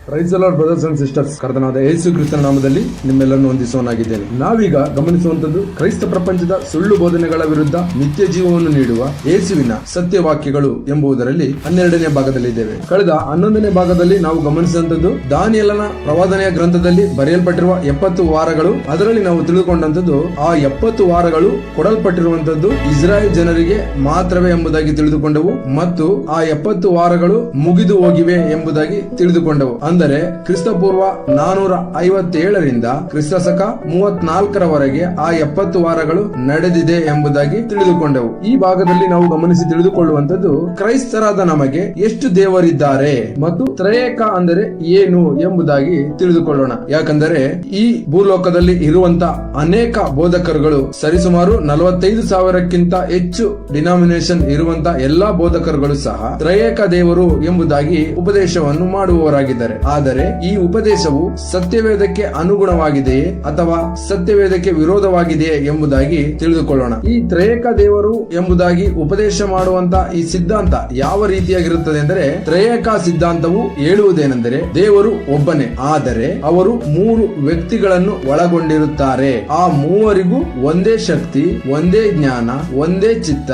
Price the lord brothers and sisters, ಕರ್ತನಾದ ಯೇಸು ಕ್ರಿಸ್ತನ ನಾಮದಲ್ಲಿ ನಿಮ್ಮೆಲ್ಲರನ್ನು ವಂದಿಸುವನಾಗಿದ್ದೇನೆ. ನಾವೀಗ ಗಮನಿಸುವಂತದ್ದು ಕ್ರೈಸ್ತ ಪ್ರಪಂಚದ ಸುಳ್ಳು ಬೋಧನೆಗಳ ವಿರುದ್ಧ ನಿತ್ಯ ಜೀವವನ್ನು ನೀಡುವ ಯೇಸುವಿನ ಸತ್ಯವಾಕ್ಯಗಳು ಎಂಬುದರಲ್ಲಿ 12ನೇ ಭಾಗದಲ್ಲಿದ್ದೇವೆ. ಕಳೆದ 11ನೇ ಭಾಗದಲ್ಲಿ ನಾವು ಗಮನಿಸಿದಂತದ್ದು ದಾನಿಯೇಲನ ಪ್ರವಾದನೆಯ ಗ್ರಂಥದಲ್ಲಿ ಬರೆಯಲ್ಪಟ್ಟಿರುವ 70 ವಾರಗಳು. ಅದರಲ್ಲಿ ನಾವು ತಿಳಿದುಕೊಂಡಂತದ್ದು ಆ 70 ವಾರಗಳು ಕೊಡಲ್ಪಟ್ಟಿರುವಂತದ್ದು ಇಸ್ರಾಯೇಲ್ ಜನರಿಗೆ ಮಾತ್ರವೇ ಎಂಬುದಾಗಿ ತಿಳಿದುಕೊಂಡವು ಮತ್ತು ಆ 70 ವಾರಗಳು ಮುಗಿದು ಹೋಗಿವೆ ಎಂಬುದಾಗಿ ತಿಳಿದುಕೊಂಡವು. ಅಂದರೆ ಕ್ರಿಸ್ತಪೂರ್ವ 457ರಿಂದ ಕ್ರಿಸ್ತಶಕ 34ರವರೆಗೆ ಆ 70 ವಾರಗಳು ನಡೆದಿದೆ ಎಂಬುದಾಗಿ ತಿಳಿದುಕೊಂಡವು. ಈ ಭಾಗದಲ್ಲಿ ನಾವು ಗಮನಿಸಿ ತಿಳಿದುಕೊಳ್ಳುವಂತದ್ದು ಕ್ರೈಸ್ತರಾದ ನಮಗೆ ಎಷ್ಟು ದೇವರಿದ್ದಾರೆ ಮತ್ತು ತ್ರಯೇಕ ಅಂದರೆ ಏನು ಎಂಬುದಾಗಿ ತಿಳಿದುಕೊಳ್ಳೋಣ. ಯಾಕಂದರೆ ಈ ಭೂಲೋಕದಲ್ಲಿ ಇರುವಂತ ಅನೇಕ ಬೋಧಕರುಗಳು ಸರಿಸುಮಾರು 45,000ಕ್ಕಿಂತ ಹೆಚ್ಚು ಡಿನಾಮಿನೇಷನ್ ಇರುವಂತ ಎಲ್ಲಾ ಬೋಧಕರುಗಳು ಸಹ ತ್ರಯೇಕ ದೇವರು ಎಂಬುದಾಗಿ ಉಪದೇಶವನ್ನು ಮಾಡುವವರಾಗಿದ್ದಾರೆ. ಆದರೆ ಈ ಉಪದೇಶವು ಸತ್ಯವೇದಕ್ಕೆ ಅನುಗುಣವಾಗಿದೆಯೇ ಅಥವಾ ಸತ್ಯವೇದಕ್ಕೆ ವಿರೋಧವಾಗಿದೆಯೇ ಎಂಬುದಾಗಿ ತಿಳಿದುಕೊಳ್ಳೋಣ. ಈ ತ್ರಯೇಕ ದೇವರು ಎಂಬುದಾಗಿ ಉಪದೇಶ ಮಾಡುವಂತ ಈ ಸಿದ್ಧಾಂತ ಯಾವ ರೀತಿಯಾಗಿರುತ್ತದೆ ಎಂದರೆ, ತ್ರಯೇಕ ಸಿದ್ಧಾಂತವು ಹೇಳುವುದೇನೆಂದರೆ ದೇವರು ಒಬ್ಬನೇ, ಆದರೆ ಅವರು 3 ವ್ಯಕ್ತಿಗಳನ್ನು ಒಳಗೊಂಡಿರುತ್ತಾರೆ. ಆ ಮೂವರಿಗೂ ಒಂದೇ ಶಕ್ತಿ, ಒಂದೇ ಜ್ಞಾನ, ಒಂದೇ ಚಿತ್ತ,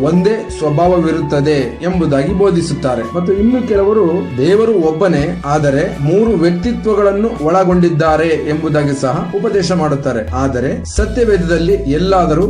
ಒಂದೇ ಸ್ವಭಾವವಿರುತ್ತದೆ ಎಂಬುದಾಗಿ ಬೋಧಿಸುತ್ತಾರೆ. ಮತ್ತು ಇನ್ನು ಕೆಲವರು ದೇವರು ಒಬ್ಬನೇ ಆದರೆ 3 ವ್ಯಕ್ತಿತ್ವಗಳನ್ನು ಒಳಗೊಂಡಿದ್ದಾರೆ ಎಂಬುದಾಗಿ ಸಹ ಉಪದೇಶ ಮಾಡುತ್ತಾರೆ. ಆದರೆ ಸತ್ಯವೇದದಲ್ಲಿ ಎಲ್ಲಾದರೂ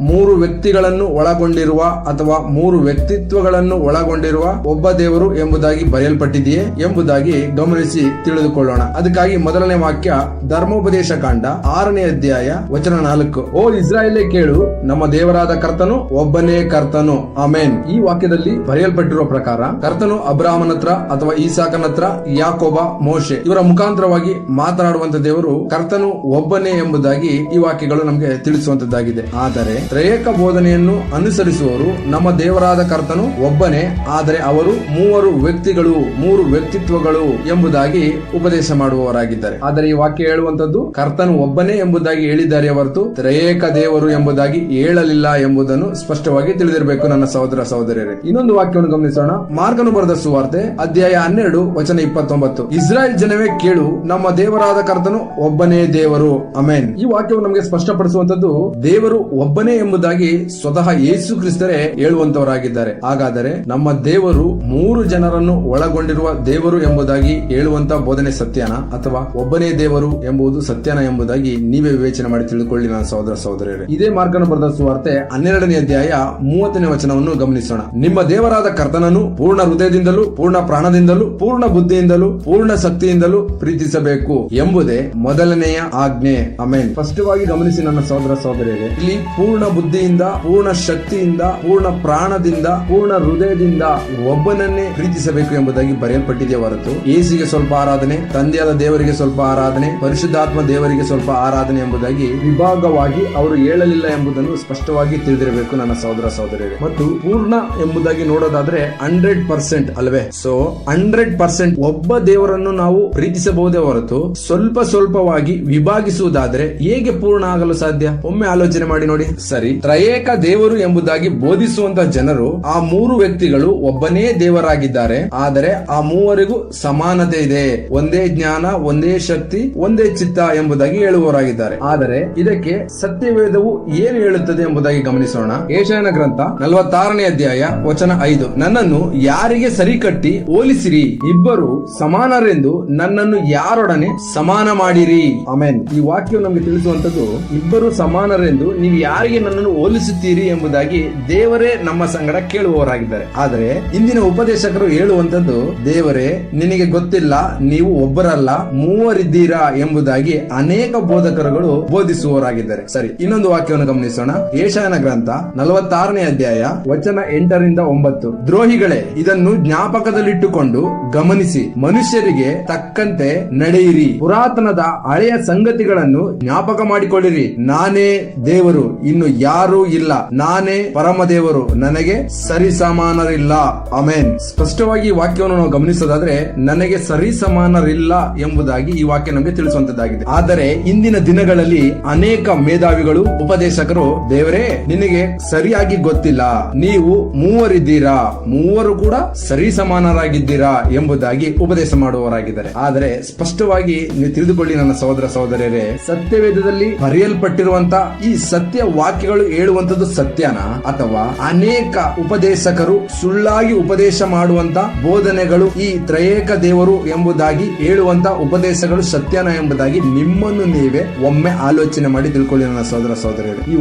3 ವ್ಯಕ್ತಿಗಳನ್ನು ಒಳಗೊಂಡಿರುವ ಅಥವಾ 3 ವ್ಯಕ್ತಿತ್ವಗಳನ್ನು ಒಳಗೊಂಡಿರುವ ಒಬ್ಬ ದೇವರು ಎಂಬುದಾಗಿ ಬರೆಯಲ್ಪಟ್ಟಿದೆಯೇ ಎಂಬುದಾಗಿ ಗಮನಿಸಿ ತಿಳಿದುಕೊಳ್ಳೋಣ. ಅದಕ್ಕಾಗಿ ಮೊದಲನೇ ವಾಕ್ಯ ಧರ್ಮೋಪದೇಶ ಕಾಂಡ 6ನೇ ಅಧ್ಯಾಯ ವಚನ 4. ಓ ಇಸ್ರಾಯೇಲೇ ಕೇಳು, ನಮ್ಮ ದೇವರಾದ ಕರ್ತನು ಒಬ್ಬನೇ ಕರ್ತನು, ಆಮೆನ್. ಈ ವಾಕ್ಯದಲ್ಲಿ ಬರೆಯಲ್ಪಟ್ಟಿರುವ ಪ್ರಕಾರ ಕರ್ತನು ಅಬ್ರಾಹ್ಮನ ಹತ್ರ ಅಥವಾ ಈಸಾಕನ ಹತ್ರ, ಯಾಕೋಬ, ಮೋಶೆ ಇವರ ಮುಖಾಂತರವಾಗಿ ಮಾತನಾಡುವಂತ ದೇವರು ಕರ್ತನು ಒಬ್ಬನೇ ಎಂಬುದಾಗಿ ಈ ವಾಕ್ಯಗಳು ನಮಗೆ ತಿಳಿಸುವಂತದ್ದಾಗಿದೆ. ಆದರೆ ತ್ರಯೇಕ ಬೋಧನೆಯನ್ನು ಅನುಸರಿಸುವವರು ನಮ್ಮ ದೇವರಾದ ಕರ್ತನು ಒಬ್ಬನೇ, ಆದರೆ ಅವರು 3 ವ್ಯಕ್ತಿಗಳು, 3 ವ್ಯಕ್ತಿತ್ವಗಳು ಎಂಬುದಾಗಿ ಉಪದೇಶ ಮಾಡುವವರಾಗಿದ್ದಾರೆ. ಆದರೆ ಈ ವಾಕ್ಯ ಹೇಳುವಂತದ್ದು ಕರ್ತನು ಒಬ್ಬನೇ ಎಂಬುದಾಗಿ ಹೇಳಿದ್ದಾರೆ ಹೊರತು ತ್ರಯೇಕ ದೇವರು ಎಂಬುದಾಗಿ ಹೇಳಲಿಲ್ಲ ಎಂಬುದನ್ನು ಸ್ಪಷ್ಟವಾಗಿ ತಿಳಿದಿರಬೇಕು ನನ್ನ ಸಹೋದರ ಸಹೋದರಿಯರೇ. ಇನ್ನೊಂದು ವಾಕ್ಯವನ್ನು ಗಮನಿಸೋಣ. ಮಾರ್ಕನು ಬರೆದ ಸುವಾರ್ತೆ ಅಧ್ಯಾಯ 12 ವಚನ 29. ಇಸ್ರಾಯೇಲ್ ಜನವೇ ಕೇಳು, ನಮ್ಮ ದೇವರಾದ ಕರ್ತನು ಒಬ್ಬನೇ ದೇವರು, ಆಮೆನ್. ಈ ವಾಕ್ಯವು ನಮಗೆ ಸ್ಪಷ್ಟಪಡಿಸುವಂತದ್ದು ದೇವರು ಒಬ್ಬನೇ ಎಂಬುದಾಗಿ ಸ್ವತಃ ಯೇಸು ಕ್ರಿಸ್ತರೇ ಹೇಳುವಂತವರಾಗಿದ್ದಾರೆ. ಹಾಗಾದರೆ ನಮ್ಮ ದೇವರು 3 ಜನರನ್ನು ಒಳಗೊಂಡಿರುವ ದೇವರು ಎಂಬುದಾಗಿ ಹೇಳುವಂತ ಬೋಧನೆ ಸತ್ಯನಾ ಅಥವಾ ಒಬ್ಬನೇ ದೇವರು ಎಂಬುದು ಸತ್ಯನಾ ಎಂಬುದಾಗಿ ನೀವೇ ವಿವೇಚನೆ ಮಾಡಿ ತಿಳಿದುಕೊಳ್ಳಿ ನನ್ನ ಸಹೋದರ ಸಹೋದರಿಯರೇ. ಇದೇ ಮಾರ್ಕನು ಬರೆದ ಸುವಾರ್ತೆ 12ನೇ ಅಧ್ಯಾಯ 30ನೇ ವಚನವನ್ನು ಗಮನಿಸೋಣ. ನಿಮ್ಮ ದೇವರಾದ ಕರ್ತನನ್ನು ಪೂರ್ಣ ಹೃದಯದಿಂದಲೂ, ಪೂರ್ಣ ಪ್ರಾಣದಿಂದಲೂ, ಪೂರ್ಣ ಬುದ್ಧಿಯಿಂದಲೂ, ಪೂರ್ಣ ಶಕ್ತಿಯಿಂದಲೂ ಪ್ರೀತಿಸಬೇಕು ಎಂಬುದೇ ಮೊದಲನೆಯ ಆಜ್ಞೆ, ಆಮೆನ್. ಸ್ಪಷ್ಟವಾಗಿ ಗಮನಿಸಿ ನನ್ನ ಸಹೋದರ ಸಹೋದರಿಯರೇ, ಇಲ್ಲಿ ಪೂರ್ಣ ಬುದ್ಧಿಯಿಂದ, ಪೂರ್ಣ ಶಕ್ತಿಯಿಂದ, ಪೂರ್ಣ ಪ್ರಾಣದಿಂದ, ಪೂರ್ಣ ಹೃದಯದಿಂದ ಒಬ್ಬನನ್ನೇ ಪ್ರೀತಿಸಬೇಕು ಎಂಬುದಾಗಿ ಬರೆಯಲ್ಪಟ್ಟಿದೆ ಹೊರತು ಯೇಸುವಿಗೆ ಸ್ವಲ್ಪ ಆರಾಧನೆ, ತಂದೆಯಾದ ದೇವರಿಗೆ ಸ್ವಲ್ಪ ಆರಾಧನೆ, ಪರಿಶುದ್ಧಾತ್ಮ ದೇವರಿಗೆ ಸ್ವಲ್ಪ ಆರಾಧನೆ ಎಂಬುದಾಗಿ ವಿಭಾಗವಾಗಿ ಅವರು ಹೇಳಲಿಲ್ಲ ಎಂಬುದನ್ನು ಸ್ಪಷ್ಟವಾಗಿ ತಿಳಿದಿರಬೇಕು ನನ್ನ ಸಹೋದರ ಸಹೋದರಿಯರೇ. ಮತ್ತು ಪೂರ್ಣ ಎಂಬುದಾಗಿ ನೋಡೋದಾದ್ರೆ 100% ಅಲ್ವೇ? ಸೊ 100% ಒಬ್ಬ ದೇವರನ್ನು ನಾವು ಪ್ರೀತಿಸಬಹುದೇ ಹೊರತು ಸ್ವಲ್ಪ ಸ್ವಲ್ಪವಾಗಿ ವಿಭಾಗಿಸುವುದಾದ್ರೆ ಹೇಗೆ ಪೂರ್ಣ ಆಗಲು ಸಾಧ್ಯ? ಒಮ್ಮೆ ಆಲೋಚನೆ ಮಾಡಿ ನೋಡಿ. ಸರಿ, ತ್ರಯೇಕ ದೇವರು ಎಂಬುದಾಗಿ ಬೋಧಿಸುವಂತ ಜನರು ಆ 3 ವ್ಯಕ್ತಿಗಳು ಒಬ್ಬನೇ ದೇವರಾಗಿದ್ದಾರೆ, ಆದರೆ ಆ ಮೂವರಿಗೂ ಸಮಾನತೆ ಇದೆ, ಒಂದೇ ಜ್ಞಾನ, ಒಂದೇ ಶಕ್ತಿ, ಒಂದೇ ಚಿತ್ತ ಎಂಬುದಾಗಿ ಹೇಳುವವರಾಗಿದ್ದಾರೆ. ಆದರೆ ಇದಕ್ಕೆ ಸತ್ಯವೇದವು ಏನು ಹೇಳುತ್ತದೆ ಎಂಬುದಾಗಿ ಗಮನಿಸೋಣ. ಯೆಶಾಯನ ಗ್ರಂಥ 46ನೇ ಅಧ್ಯಾಯ ವಚನ 5. ನನ್ನನ್ನು ಯಾರಿಗೆ ಸರಿ ಕಟ್ಟಿ ಹೋಲಿಸಿರಿ, ಇಬ್ಬರು ಸಮಾನರೆಂದು ನನ್ನನ್ನು ಯಾರೊಡನೆ ಸಮಾನ ಮಾಡಿರಿ, ಆಮೆನ್. ಈ ವಾಕ್ಯವು ನಮಗೆ ತಿಳಿಸುವಂತದ್ದು ಇಬ್ಬರು ಸಮಾನರೆಂದು ನೀವು ಯಾರಿಗೆ ನನ್ನನ್ನು ಹೋಲಿಸುತ್ತೀರಿ ಎಂಬುದಾಗಿ ದೇವರೇ ನಮ್ಮ ಸಂಗಡ ಕೇಳುವವರಾಗಿದ್ದಾರೆ. ಆದರೆ ಇಂದಿನ ಉಪದೇಶಕರು ಹೇಳುವಂತದ್ದು, ದೇವರೇ ನಿನಗೆ ಗೊತ್ತಿಲ್ಲ, ನೀವು ಒಬ್ಬರಲ್ಲ 3 ಇದ್ದೀರಾ ಎಂಬುದಾಗಿ ಅನೇಕ ಬೋಧಕರುಗಳು ಬೋಧಿಸುವವರಾಗಿದ್ದಾರೆ. ಸರಿ, ಇನ್ನೊಂದು ವಾಕ್ಯವನ್ನು ಗಮನಿಸೋಣ. ಯೆಶಾಯನ ಗ್ರಂಥ 46ನೇ ಅಧ್ಯಾಯ ವಚನ 8ರಿಂದ 9. ದ್ರೋಹಿಗಳೇ, ಇದನ್ನು ಜ್ಞಾಪಕದಲ್ಲಿಟ್ಟುಕೊಂಡು ಗಮನಿಸಿ, ಮನುಷ್ಯರಿಗೆ ತಕ್ಕಂತೆ ನಡೆಯಿರಿ, ಪುರಾತನದ ಹಳೆಯ ಸಂಗತಿಗಳನ್ನು ಜ್ಞಾಪಕ ಮಾಡಿಕೊಳ್ಳಿರಿ. ನಾನೇ ದೇವರು, ಇನ್ನು ಯಾರೂ ಇಲ್ಲ, ನಾನೇ ಪರಮದೇವರು, ನನಗೆ ಸರಿಸಮಾನರಿಲ್ಲ. ಆಮೆನ್. ಸ್ಪಷ್ಟವಾಗಿ ಈ ವಾಕ್ಯವನ್ನು ನಾವು ಗಮನಿಸೋದಾದ್ರೆ ನನಗೆ ಸರಿಸಮಾನರಿಲ್ಲ ಎಂಬುದಾಗಿ ಈ ವಾಕ್ಯ ನಮಗೆ ತಿಳಿಸುವಂತದ್ದಾಗಿದೆ. ಆದರೆ ಇಂದಿನ ದಿನಗಳಲ್ಲಿ ಅನೇಕ ಮೇಧಾವಿಗಳು, ಉಪದೇಶಕರು, ದೇವರೇ ನಿನಗೆ ಸರಿಯಾಗಿ ಗೊತ್ತಿಲ್ಲ, ನೀವು ಮೂವರಿದ್ದೀರಾ, ಮೂವರು ಕೂಡ ಸರಿಸಮಾನರಾಗಿದ್ದೀರಾ ಎಂಬುದಾಗಿ ಉಪದೇಶ ಮಾಡುವವರಾಗಿದ್ದಾರೆ. ಆದರೆ ಸ್ಪಷ್ಟವಾಗಿ ನೀವು ತಿಳಿದುಕೊಳ್ಳಿ ನನ್ನ ಸಹೋದರ ಸಹೋದರಿಯರೇ, ಸತ್ಯವೇದದಲ್ಲಿ ಬರೆಯಲ್ಪಟ್ಟಿರುವಂತ ಈ ಸತ್ಯ ವಾಕ್ಯಗಳು ಹೇಳುವಂತದ್ದು ಸತ್ಯನ, ಅಥವಾ ಅನೇಕ ಉಪದೇಶಕರು ಸುಳ್ಳಾಗಿ ಉಪದೇಶ ಮಾಡುವಂತ ಬೋಧನೆಗಳು ಈ ತ್ರಯೇಕ ದೇವರು ಎಂಬುದಾಗಿ ಹೇಳುವಂತ ಉಪದೇಶಗಳು ಸತ್ಯನ ಎಂಬುದಾಗಿ ನಿಮ್ಮನ್ನು ನೀವೇ ಒಮ್ಮೆ ಆಲೋಚನೆ ಮಾಡಿ ತಿಳ್ಕೊಳ್ಳಿ ನನ್ನ ಸಹೋದರ ಸಹೋದರಿಯರೇ. ಈ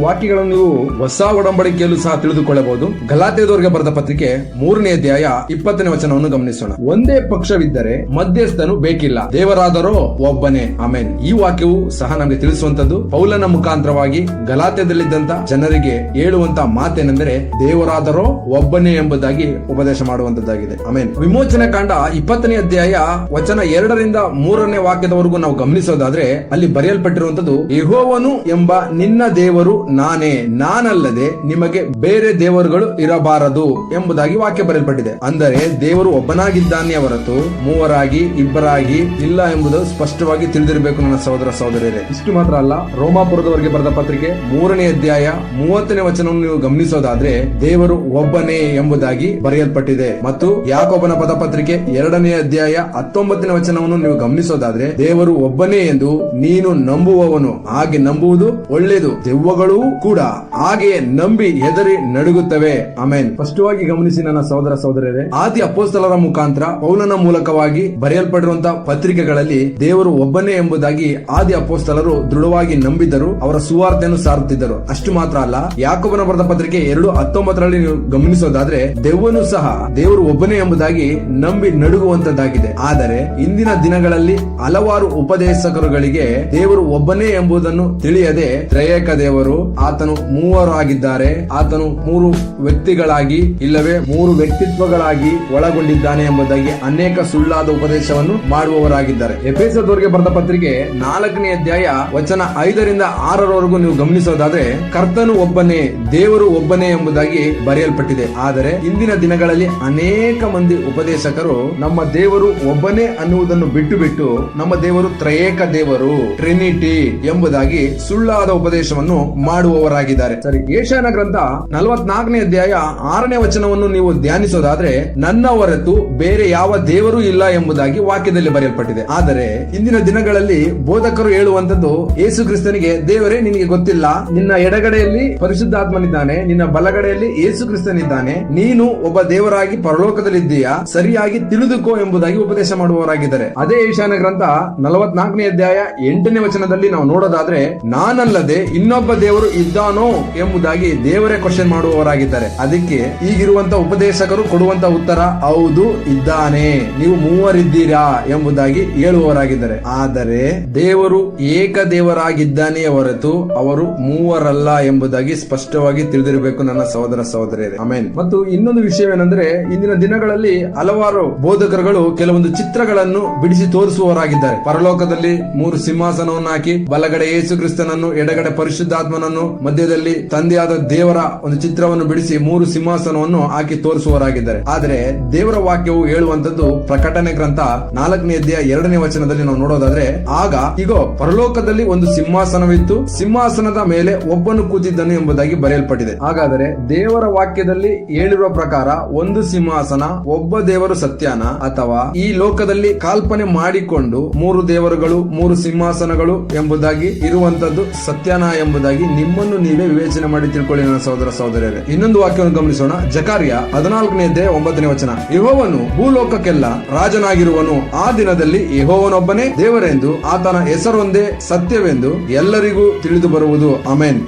ವಾಕ್ಯಗಳನ್ನು ನೀವು ಹೊಸ ಒಡಂಬಡಿಕೆಯಲ್ಲೂ ಸಹ ತಿಳಿದುಕೊಳ್ಳಬಹುದು. ಗಲಾತ್ಯದವರಿಗೆ ಬರೆದ ಪತ್ರಿಕೆ 3ನೇ ಅಧ್ಯಾಯ 20ನೇ ವಚನವನ್ನು ಗಮನಿಸೋಣ. ಒಂದೇ ಪಕ್ಷವಿದ್ದರೆ ಮಧ್ಯಸ್ಥನು ಬೇಕಿಲ್ಲ, ದೇವರಾದರೋ ಒಬ್ಬನೇ. ಆಮೆನ್. ಈ ವಾಕ್ಯವು ಸಹ ನಮಗೆ ತಿಳಿಸುವಂತದ್ದು ಪೌಲನ ಮುಖಾಂತರವಾಗಿ ಗಲಾತ್ಯದಲ್ಲಿದ್ದಂತ ಜನರಿಗೆ ಹೇಳುವಂತ ಮಾತೇನೆಂದರೆ ದೇವರಾದರೋ ಒಬ್ಬನೇ ಎಂಬುದಾಗಿ ಉಪದೇಶ ಮಾಡುವಂತದ್ದಾಗಿದೆ. ಆಮೆನ್. ವಿಮೋಚನೆ ಕಾಂಡ 20ನೇ ಅಧ್ಯಾಯ ವಚನ 2ರಿಂದ 3ನೇ ವಾಕ್ಯದವರೆಗೂ ನಾವು ಗಮನಿಸೋದಾದ್ರೆ ಅಲ್ಲಿ ಬರೆಯಲ್ಪಟ್ಟಿರುವಂತದ್ದು ಯೆಹೋವನು ಎಂಬ ನಿನ್ನ ದೇವರು ನಾನೇ, ನಾನಲ್ಲದೆ ನಿಮಗೆ ಬೇರೆ ದೇವರುಗಳು ಇರಬಾರದು ಎಂಬುದಾಗಿ ವಾಕ್ಯ ಬರೆಯಲ್ಪಟ್ಟಿದೆ. ಅಂದರೆ ದೇವರು ಒಬ್ಬನಾಗಿದ್ದಾನೆ ಹೊರತು ಮೂವರಾಗಿ ಇಬ್ಬರಾಗಿ ಇಲ್ಲ ಎಂಬುದು ಸ್ಪಷ್ಟವಾಗಿ ತಿಳಿದಿರಬೇಕು ನನ್ನ ಸಹೋದರ ಸಹೋದರಿಯರೇ. ಇಷ್ಟು ಮಾತ್ರ ಅಲ್ಲ, ರೋಮಾಪುರದವರಿಗೆ ಬರೆದ ಪತ್ರಿಕೆ 3ನೇ ಅಧ್ಯಾಯ 30ನೇ ವಚನವನ್ನು ನೀವು ಗಮನಿಸೋದಾದ್ರೆ ದೇವರು ಒಬ್ಬನೇ ಎಂಬುದಾಗಿ ಬರೆಯಲ್ಪಟ್ಟಿದೆ. ಮತ್ತು ಯಾಕೋಬನ ಪದಪತ್ರಿಕೆ 2ನೇ ಅಧ್ಯಾಯ 19ನೇ ವಚನವನ್ನು ನೀವು ಗಮನಿಸೋದಾದ್ರೆ ದೇವರು ಒಬ್ಬನೇ ಎಂದು ನೀನು ನಂಬುವವನು ಹಾಗೆ ನಂಬುವುದು ಒಳ್ಳೆಯದು, ದೆವ್ವಗಳೂ ಕೂಡ ಹಾಗೆಯೇ ನಂಬಿ ಹೆದರಿ ನಡುಗುತ್ತವೆ. ಆಮೆನ್. ಸ್ಪಷ್ಟವಾಗಿ ಗಮನಿಸಿ ನನ್ನ ಸಹೋದರ ಸಹೋದರರೇ, ಆದಿ ಅಪೊಸ್ತಲರ ಮುಖಾಂತರ ಪೌಲನ ಮೂಲಕವಾಗಿ ಬರೆಯಲ್ಪಟ್ಟಿರುವಂತಹ ಪತ್ರಿಕೆಗಳಲ್ಲಿ ದೇವರು ಒಬ್ಬನೇ ಎಂಬುದಾಗಿ ಆದಿ ಅಪೊಸ್ತಲರು ದೃಢವಾಗಿ ನಂಬಿದ್ದರು, ಅವರ ಸುವಾರ್ತೆಯನ್ನು ಸಾರುತ್ತಿದ್ದರು. ಅಷ್ಟು ಮಾತ್ರ ಅಲ್ಲ, ಯಾಕೋಬನ ಬರೆದ ಪತ್ರಿಕೆ 2:19ರಲ್ಲಿ ನೀವು ಗಮನಿಸೋದಾದ್ರೆ ದೆವ್ವನು ಸಹ ದೇವರು ಒಬ್ಬನೇ ಎಂಬುದಾಗಿ ನಂಬಿ ನಡುಗುವಂತದ್ದಾಗಿದೆ. ಆದರೆ ಇಂದಿನ ದಿನಗಳಲ್ಲಿ ಹಲವಾರು ಉಪದೇಶಕರುಗಳಿಗೆ ದೇವರು ಒಬ್ಬನೇ ಎಂಬುದನ್ನು ತಿಳಿಯದೆ ತ್ರಯೇಕ ದೇವರು, ಆತನು ಮೂವರು ಆಗಿದ್ದಾರೆ, ಆತನು 3 ವ್ಯಕ್ತಿಗಳಾಗಿ ಇಲ್ಲವೇ 3 ವ್ಯಕ್ತಿತ್ವಗಳಾಗಿ ಒಳಗೊಂಡಿದ್ದಾನೆ ಎಂಬುದಾಗಿ ಅನೇಕ ಸುಳ್ಳಾದ ಉಪದೇಶವನ್ನು ಮಾಡುವವರಾಗಿದ್ದಾರೆ. ಎಫೆಸದವರಿಗೆ ಬರೆದ ಪತ್ರಿಕೆ 4ನೇ ಅಧ್ಯಾಯ ವಚನ 5ರಿಂದ 6ರವರೆಗೂ ನೀವು ಗಮನಿಸೋದಾದ್ರೆ ಕರ್ತನು ಒಬ್ಬನೇ, ದೇವರು ಒಬ್ಬನೇ ಎಂಬುದಾಗಿ ಬರೆಯಲ್ಪಟ್ಟಿದೆ. ಆದರೆ ಇಂದಿನ ದಿನಗಳಲ್ಲಿ ಅನೇಕ ಮಂದಿ ಉಪದೇಶಕರು ನಮ್ಮ ದೇವರು ಒಬ್ಬನೇ ಅನ್ನುವುದನ್ನು ಬಿಟ್ಟು ಬಿಟ್ಟು ನಮ್ಮ ದೇವರು ತ್ರಯೇಕ ದೇವರು, ಟ್ರಿನಿಟಿ ಎಂಬುದಾಗಿ ಸುಳ್ಳಾದ ಉಪದೇಶವನ್ನು ಮಾಡುವವರಾಗಿದ್ದಾರೆ. ಸರಿ, ಯೆಶಾಯನ ಗ್ರಂಥ 44ನೇ ಅಧ್ಯಾಯ 6ನೇ ವಚನವನ್ನು ನೀವು ಧ್ಯಾನಿಸೋದಾದ್ರೆ ನನ್ನ ಹೊರತು ಬೇರೆ ಯಾವ ದೇವರು ಇಲ್ಲ ಎಂಬುದಾಗಿ ವಾಕ್ಯದಲ್ಲಿ ಬರೆಯಲ್ಪಟ್ಟಿದೆ. ಆದರೆ ಇಂದಿನ ದಿನಗಳಲ್ಲಿ ಬೋಧಕರು ಹೇಳುವಂತದ್ದು ಯೇಸು ಕ್ರಿಸ್ತನಿಗೆ ದೇವರೇ ನಿನಗೆ ಗೊತ್ತಿಲ್ಲ, ನಿನ್ನ ಎಡಗಡೆಯಲ್ಲಿ ಪರಿಶುದ್ಧಾತ್ಮನಿದ್ದಾನೆ, ನಿನ್ನ ಬಲಗಡೆಯಲ್ಲಿ ಯೇಸು ಕ್ರಿಸ್ತನಿದ್ದಾನೆ, ನೀನು ಒಬ್ಬ ದೇವರಾಗಿ ಪರಲೋಕದಲ್ಲಿದ್ದೀಯಾ, ಸರಿಯಾಗಿ ತಿಳಿದುಕೋ ಎಂಬುದಾಗಿ ಉಪದೇಶ ಮಾಡುವವರಾಗಿದ್ದಾರೆ. ಅದೇ ಯೆಶಾಯನ ಗ್ರಂಥ 44ನೇ ಅಧ್ಯಾಯ 8ನೇ ವಚನದಲ್ಲಿ ನಾವು ನೋಡೋದಾದ್ರೆ ನಾನಲ್ಲದೆ ಇನ್ನೊಬ್ಬ ದೇವರು ಇದ್ದಾನೋ ಎಂಬುದಾಗಿ ದೇವರೇ ಕ್ವಶನ್ ಮಾಡುವವರಾಗಿದ್ದಾರೆ. ಅದಕ್ಕೆ ಈಗಿರುವಂತ ಉಪದೇಶಕರು ಕೊಡುವಂತ ಉತ್ತರ ಹೌದು ಇದ್ದಾನೆ, ನೀವು ಮೂವರಿದ್ದೀರಾ ಎಂಬುದಾಗಿ ಹೇಳುವವರಾಗಿದ್ದಾರೆ. ಆದರೆ ದೇವರು ಏಕ ದೇವರಾಗಿದ್ದಾನೆ ಹೊರತು ಅವರು ಮೂವರಲ್ಲ ಎಂಬುದಾಗಿ ಸ್ಪಷ್ಟವಾಗಿ ತಿಳಿದಿರಬೇಕು ನನ್ನ ಸಹೋದರ ಸಹೋದರಿಯರೇ. ಆಮೆನ್. ಮತ್ತು ಇನ್ನೊಂದು ವಿಷಯವೇನೆಂದ್ರೆ ಇಂದಿನ ದಿನಗಳಲ್ಲಿ ಹಲವಾರು ಬೋಧಕರುಗಳು ಕೆಲವೊಂದು ಚಿತ್ರಗಳನ್ನು ಬಿಡಿಸಿ ತೋರಿಸುವವರಾಗಿದ್ದಾರೆ. ಪರಲೋಕದಲ್ಲಿ 3 ಸಿಂಹಾಸನವನ್ನು ಹಾಕಿ ಬಲಗಡೆ ಯೇಸು ಕ್ರಿಸ್ತನನ್ನು, ಎಡಗಡೆ ಪರಿಶುದ್ಧಾತ್ಮನನ್ನು, ಮಧ್ಯದಲ್ಲಿ ತಂದೆಯಾದ ದೇವರ ಒಂದು ಚಿತ್ರವನ್ನು ಬಿಡಿಸಿ 3 ಸಿಂಹಾಸನವನ್ನು ಹಾಕಿ ತೋರಿಸುವವರಾಗಿದ್ದಾರೆ. ಆದರೆ ದೇವರ ವಾಕ್ಯವು ಹೇಳುವಂತದ್ದು ಪ್ರಕಟಣೆ ಗ್ರಂಥ 4ನೇ ಅಧ್ಯಾಯ 2ನೇ ವಚನದಲ್ಲಿ ನಾವು ನೋಡೋದಾದ್ರೆ ಆಗ ಇಗೋ ಪರಲೋಕದಲ್ಲಿ ಒಂದು ಸಿಂಹಾಸನವಿತ್ತು, ಸಿಂಹಾಸನದ ಮೇಲೆ ಒಬ್ಬನು ಕೂತಿದ್ದನು ಎಂಬುದಾಗಿ ಬರೆಯಲ್ಪಟ್ಟಿದೆ. ಹಾಗಾದರೆ ದೇವರ ವಾಕ್ಯದಲ್ಲಿ ಹೇಳಿರುವ ಪ್ರಕಾರ ಒಂದು ಸಿಂಹಾಸನ, ಒಬ್ಬ ದೇವರು ಸತ್ಯನ, ಅಥವಾ ಈ ಲೋಕದಲ್ಲಿ ಕಾಲ್ಪನೆ ಮಾಡಿಕೊಂಡು 3 ದೇವರುಗಳು 3 ಸಿಂಹಾಸನಗಳು ಎಂಬುದಾಗಿ ಇರುವಂತದ್ದು ಸತ್ಯನ ಎಂಬುದಾಗಿ ನಿಮ್ಮನ್ನು ನೀವೇ ವಿವೇಚನೆ ಮಾಡಿ ತಿಳ್ಕೊಳ್ಳಿ ನನ್ನ ಸಹೋದರ ಸಹೋದರಿಯರೇ. ಇನ್ನೊಂದು ವಾಕ್ಯವನ್ನು ಗಮನಿಸೋಣ. ಜಕಾರ್ಯ 14ನೇ ಅಧ್ಯಾಯ 9ನೇ ವಚನ. ಯೆಹೋವನು ಭೂಲೋಕಕ್ಕೆಲ್ಲ ರಾಜನಾಗಿರುವನು, ಆ ದಿನದಲ್ಲಿ ಯೆಹೋವನೊಬ್ಬನೇ ದೇವರೆಂದು ಆತನ ಹೆಸರೊಂದೇ ಸತ್ಯವೆಂದು ಎಲ್ಲರಿಗೂ ತಿಳಿದು ಬರುವುದು. ಆಮೆನ್.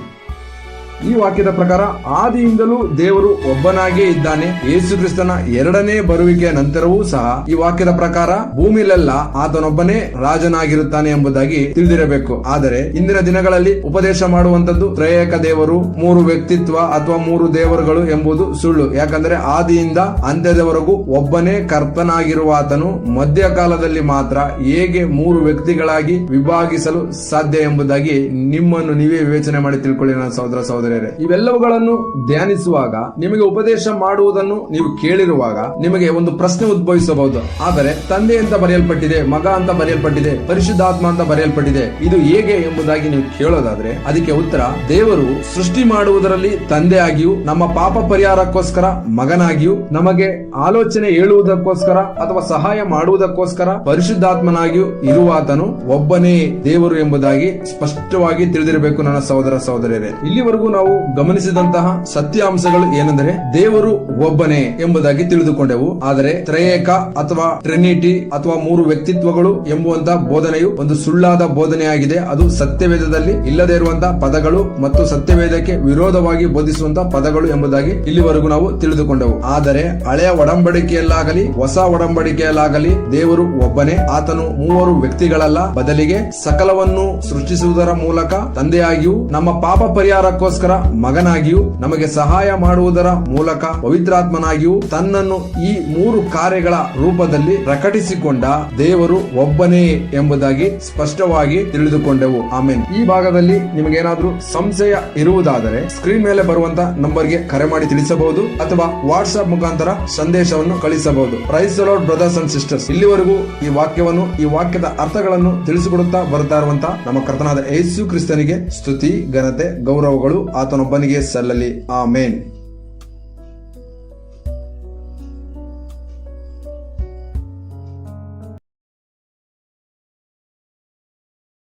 ಈ ವಾಕ್ಯದ ಪ್ರಕಾರ ಆದಿಯಿಂದಲೂ ದೇವರು ಒಬ್ಬನಾಗೇ ಇದ್ದಾನೆ. ಯೇಸು ಕ್ರಿಸ್ತನ 2ನೇ ಬರುವಿಕೆಯ ನಂತರವೂ ಸಹ ಈ ವಾಕ್ಯದ ಪ್ರಕಾರ ಭೂಮಿಲೆಲ್ಲ ಆತನೊಬ್ಬನೇ ರಾಜನಾಗಿರುತ್ತಾನೆ ಎಂಬುದಾಗಿ ತಿಳಿದಿರಬೇಕು. ಆದರೆ ಇಂದಿನ ದಿನಗಳಲ್ಲಿ ಉಪದೇಶ ಮಾಡುವಂತದ್ದು ತ್ರಯೇಕ ದೇವರು, 3 ವ್ಯಕ್ತಿತ್ವ ಅಥವಾ 3 ದೇವರುಗಳು ಎಂಬುದು ಸುಳ್ಳು. ಯಾಕಂದ್ರೆ ಆದಿಯಿಂದ ಅಂತ್ಯದವರೆಗೂ ಒಬ್ಬನೇ ಕರ್ತನಾಗಿರುವ ಆತನು ಮಧ್ಯಕಾಲದಲ್ಲಿ ಮಾತ್ರ ಹೇಗೆ 3 ವ್ಯಕ್ತಿಗಳಾಗಿ ವಿಭಾಗಿಸಲು ಸಾಧ್ಯ ಎಂಬುದಾಗಿ ನಿಮ್ಮನ್ನು ನೀವೇ ವಿವೇಚನೆ ಮಾಡಿ ತಿಳ್ಕೊಳ್ಳಿ ನನ್ನ ಸಹೋದರ ಸಹೋದರಿ. ಸಹೋದರರೇ, ಇವೆಲ್ಲವುಗಳನ್ನು ಧ್ಯಾನಿಸುವಾಗ ನಿಮಗೆ ಉಪದೇಶ ಮಾಡುವುದನ್ನು ನೀವು ಕೇಳಿರುವಾಗ ನಿಮಗೆ ಒಂದು ಪ್ರಶ್ನೆ ಉದ್ಭವಿಸಬಹುದು. ಆದರೆ ತಂದೆ ಅಂತ ಬರೆಯಲ್ಪಟ್ಟಿದೆ, ಮಗ ಅಂತ ಬರೆಯಲ್ಪಟ್ಟಿದೆ, ಪರಿಶುದ್ಧಾತ್ಮ ಅಂತ ಬರೆಯಲ್ಪಟ್ಟಿದೆ, ಇದು ಹೇಗೆ ಎಂಬುದಾಗಿ ನೀವು ಕೇಳೋದಾದ್ರೆ ಅದಕ್ಕೆ ಉತ್ತರ, ದೇವರು ಸೃಷ್ಟಿ ಮಾಡುವುದರಲ್ಲಿ ತಂದೆ ಆಗಿಯೂ, ನಮ್ಮ ಪಾಪ ಪರಿಹಾರಕ್ಕೋಸ್ಕರ ಮಗನಾಗಿಯೂ, ನಮಗೆ ಆಲೋಚನೆ ಹೇಳುವುದಕ್ಕೋಸ್ಕರ ಅಥವಾ ಸಹಾಯ ಮಾಡುವುದಕ್ಕೋಸ್ಕರ ಪರಿಶುದ್ಧಾತ್ಮನಾಗಿಯೂ ಇರುವಾತನು ಒಬ್ಬನೇ ದೇವರು ಎಂಬುದಾಗಿ ಸ್ಪಷ್ಟವಾಗಿ ತಿಳಿದಿರಬೇಕು ನನ್ನ ಸಹೋದರ ಸಹೋದರಿಯರೇ. ಇಲ್ಲಿವರೆಗೂ ನಾವು ಗಮನಿಸಿದಂತಹ ಸತ್ಯಾಂಶಗಳು ಏನೆಂದರೆ ದೇವರು ಒಬ್ಬನೇ ಎಂಬುದಾಗಿ ತಿಳಿದುಕೊಂಡೆವು. ಆದರೆ ತ್ರಯೇಕ ಅಥವಾ ಟ್ರಿನಿಟಿ ಅಥವಾ ಮೂರು ವ್ಯಕ್ತಿತ್ವಗಳು ಎಂಬುವಂತಹ ಬೋಧನೆಯು ಒಂದು ಸುಳ್ಳಾದ ಬೋಧನೆಯಾಗಿದೆ. ಅದು ಸತ್ಯವೇದದಲ್ಲಿ ಇಲ್ಲದೆ ಇರುವಂತಹ ಪದಗಳು ಮತ್ತು ಸತ್ಯವೇದಕ್ಕೆ ವಿರೋಧವಾಗಿ ಬೋಧಿಸುವಂತಹ ಪದಗಳು ಎಂಬುದಾಗಿ ಇಲ್ಲಿವರೆಗೂ ನಾವು ತಿಳಿದುಕೊಂಡೆವು. ಆದರೆ ಹಳೆಯ ಒಡಂಬಡಿಕೆಯಲ್ಲಾಗಲಿ ಹೊಸ ಒಡಂಬಡಿಕೆಯಲ್ಲಾಗಲಿ ದೇವರು ಒಬ್ಬನೇ. ಆತನು ಮೂವರು ವ್ಯಕ್ತಿಗಳಲ್ಲ, ಬದಲಿಗೆ ಸಕಲವನ್ನು ಸೃಷ್ಟಿಸುವುದರ ಮೂಲಕ ತಂದೆಯಾಗಿಯೂ, ನಮ್ಮ ಪಾಪ ಪರಿಹಾರಕ್ಕೋಸ್ಕರ ಮಗನಾಗಿಯೂ, ನಮಗೆ ಸಹಾಯ ಮಾಡುವುದರ ಮೂಲಕ ಪವಿತ್ರಾತ್ಮನಾಗಿಯೂ ತನ್ನನ್ನು ಈ ಮೂರು ಕಾರ್ಯಗಳ ರೂಪದಲ್ಲಿ ಪ್ರಕಟಿಸಿಕೊಂಡ ದೇವರು ಒಬ್ಬನೇ ಎಂಬುದಾಗಿ ಸ್ಪಷ್ಟವಾಗಿ ತಿಳಿದುಕೊಂಡೆವು. ಆಮೇನ್. ಈ ಭಾಗದಲ್ಲಿ ನಿಮಗೇನಾದ್ರೂ ಸಂಶಯ ಇರುವುದಾದರೆ ಸ್ಕ್ರೀನ್ ಮೇಲೆ ಬರುವಂತ ನಂಬರ್ಗೆ ಕರೆ ಮಾಡಿ ತಿಳಿಸಬಹುದು ಅಥವಾ ವಾಟ್ಸ್ಆಪ್ ಮುಖಾಂತರ ಸಂದೇಶವನ್ನು ಕಳಿಸಬಹುದು. Praise the lord brothers and sisters. ಇಲ್ಲಿವರೆಗೂ ಈ ವಾಕ್ಯವನ್ನು, ಈ ವಾಕ್ಯದ ಅರ್ಥಗಳನ್ನು ತಿಳಿಸಿಕೊಡುತ್ತಾ ಬರ್ತಾ ಇರುವಂತಹ ನಮ್ಮ ಕರ್ತನಾದ ಯೇಸು ಕ್ರಿಸ್ತನಿಗೆ ಸ್ತುತಿ, ಘನತೆ, ಗೌರವಗಳು ಆತನೊಬ್ಬನಿಗೆ ಸಲ್ಲಲಿ. ಆಮೇನ್.